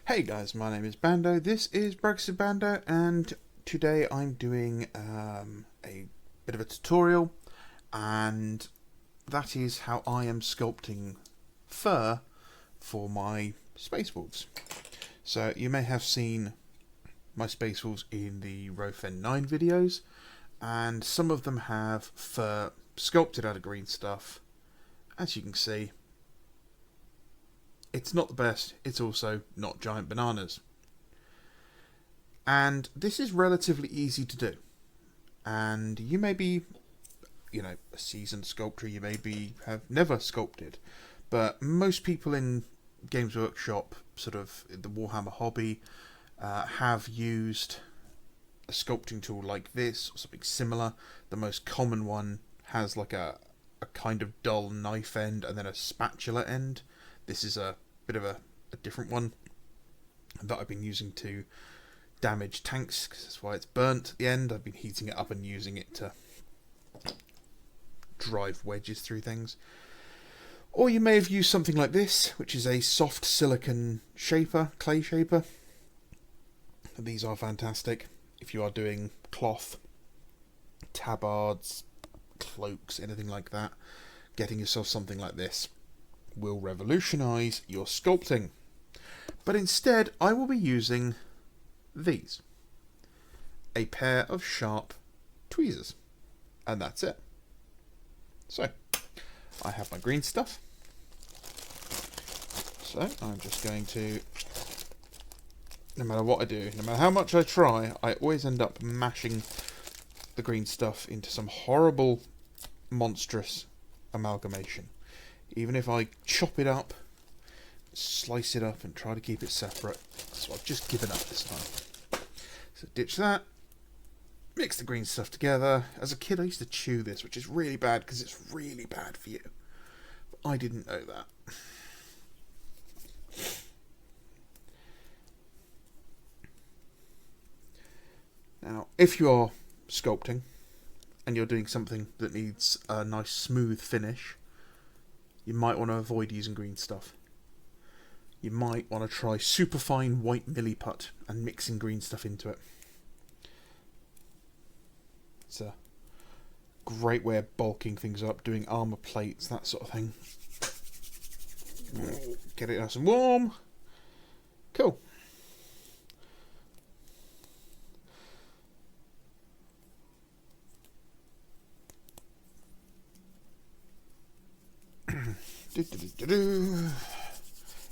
Hey guys, my name is Bando, this is Brexit Bando, and today I'm doing a bit of a tutorial, and that is how I am sculpting fur for my Space Wolves. So you may have seen my Space Wolves in the Rofen 9 videos, and some of them have fur sculpted out of green stuff. As you can see, it's not the best, it's also not giant bananas. And this is relatively easy to do. And you may be, a seasoned sculptor, you may have never sculpted. But most people in Games Workshop, sort of the Warhammer hobby, have used a sculpting tool like this, or something similar. The most common one has like a kind of dull knife end and then a spatula end. This is a bit of a different one that I've been using to damage tanks, because that's why it's burnt at the end. I've been heating it up and using it to drive wedges through things. Or you may have used something like this, which is a soft silicon shaper, clay shaper. These are fantastic if you are doing cloth, tabards, cloaks, anything like that. Getting yourself something like this will revolutionise your sculpting. But instead, I will be using these. A pair of sharp tweezers. And that's it. So, I have my green stuff. So, I'm just going to, no matter what I do, no matter how much I try, I always end up mashing the green stuff into some horrible, monstrous amalgamation. Even if I chop it up, slice it up and try to keep it separate. So I've just given up this time. So ditch that. Mix the green stuff together. As a kid I used to chew this, which is really bad because it's really bad for you. But I didn't know that. Now, if you are sculpting and you're doing something that needs a nice smooth finish, you might want to avoid using green stuff. You might want to try superfine white milliput and mixing green stuff into it. It's a great way of bulking things up, doing armour plates, that sort of thing. Get it nice and warm. Cool.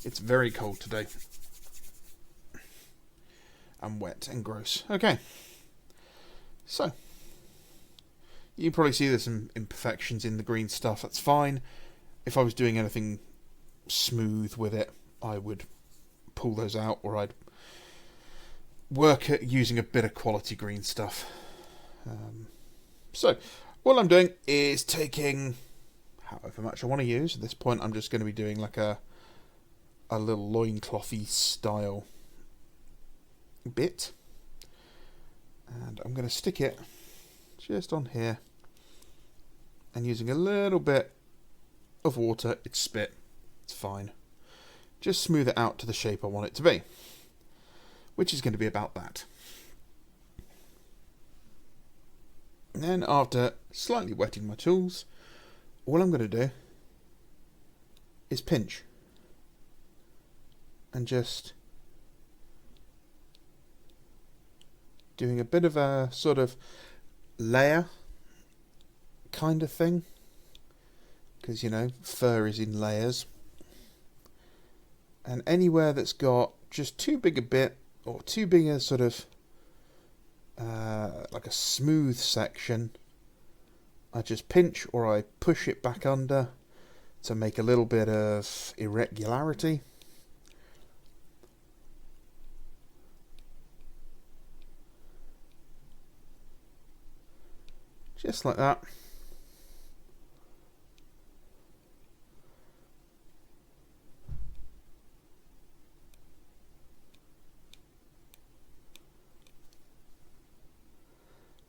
It's very cold today. And wet and gross. Okay. So, you can probably see there's some imperfections in the green stuff. That's fine. If I was doing anything smooth with it, I would pull those out, or I'd work at using a bit of quality green stuff. So, all I'm doing is taking however much I want to use. At this point I'm just going to be doing like a little loinclothy style bit, and I'm going to stick it just on here and using a little bit of water. It's spit, it's fine, just smooth it out to the shape I want it to be, which is going to be about that. And then after slightly wetting my tools, all I'm going to do is pinch and just doing a bit of a sort of layer kind of thing, because fur is in layers, and anywhere that's got just too big a bit or too big a sort of like a smooth section, I just pinch or I push it back under to make a little bit of irregularity. Just like that.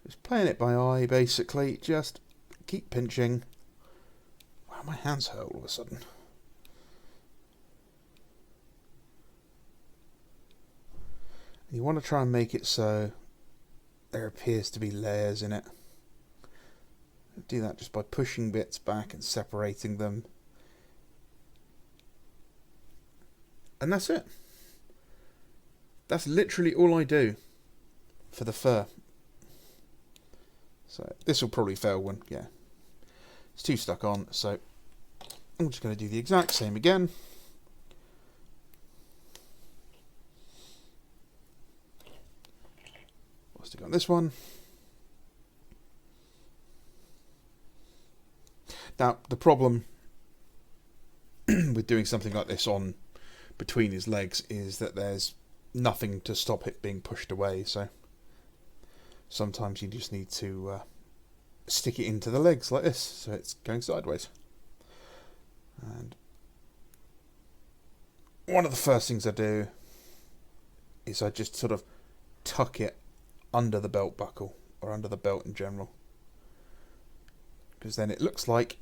Just playing it by eye, basically. Just keep pinching. Wow, my hands hurt all of a sudden. You want to try and make it so there appears to be layers in it. Do that just by pushing bits back and separating them. And that's it. That's literally all I do for the fur. So this will probably fail when, yeah, it's too stuck on. So I'm just going to do the exact same again. I'll stick on this one. Now the problem with doing something like this on between his legs is that there's nothing to stop it being pushed away, so sometimes you just need to stick it into the legs like this so it's going sideways. And one of the first things I do is I just sort of tuck it under the belt buckle, or under the belt in general, because then it looks like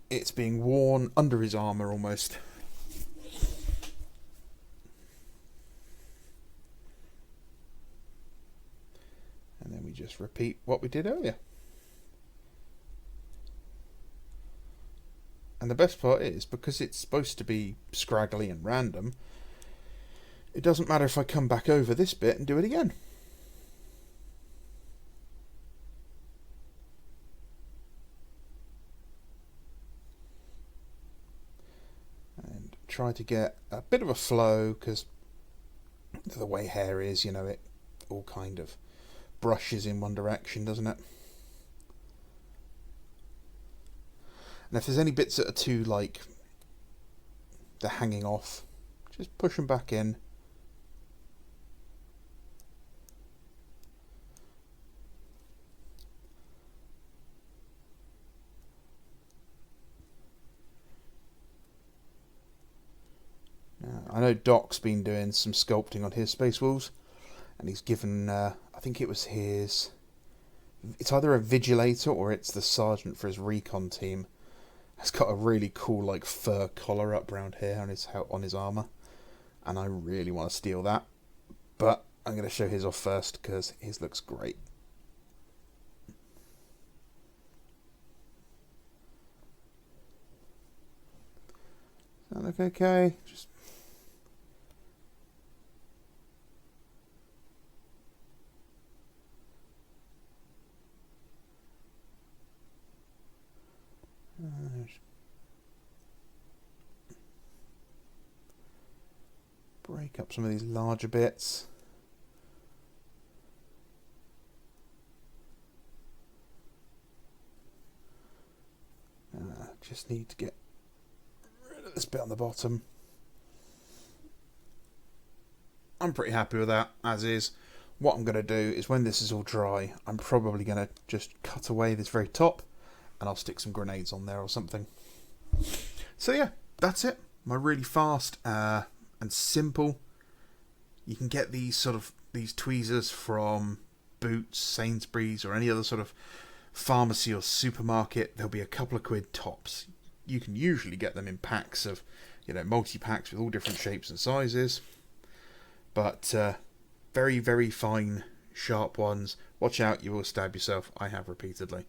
it's being worn under his armour almost. And then we just repeat what we did earlier. And the best part is, because it's supposed to be scraggly and random, it doesn't matter if I come back over this bit and do it again. And try to get a bit of a flow, because the way hair is, you know, it all kind of brushes in one direction, doesn't it? And if there's any bits that are too, like, they're hanging off, just push them back in. I know Doc's been doing some sculpting on his Space Wolves, and he's given, I think it was his, it's either a Vigilator or it's the Sergeant for his recon team. It's got a really cool, like, fur collar up around here on his armour, and I really want to steal that, but I'm going to show his off first because his looks great. Does that look okay? Just break up some of these larger bits. Just need to get rid of this bit on the bottom. I'm pretty happy with that as is. What I'm going to do is, when this is all dry, I'm probably going to just cut away this very top, and I'll stick some grenades on there or something. So yeah, that's it. My really fast and simple. You can get these tweezers from Boots, Sainsbury's, or any other sort of pharmacy or supermarket. There'll be a couple of quid tops. You can usually get them in packs of, multi-packs with all different shapes and sizes. But very, very fine, sharp ones. Watch out, you will stab yourself. I have repeatedly.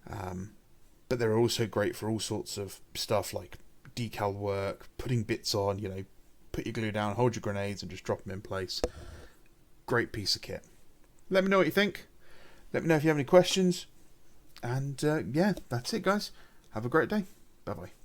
But they're also great for all sorts of stuff like decal work, putting bits on, put your glue down, hold your grenades and just drop them in place. Great piece of kit. Let me know what you think. Let me know if you have any questions. And yeah, that's it, guys. Have a great day. Bye-bye.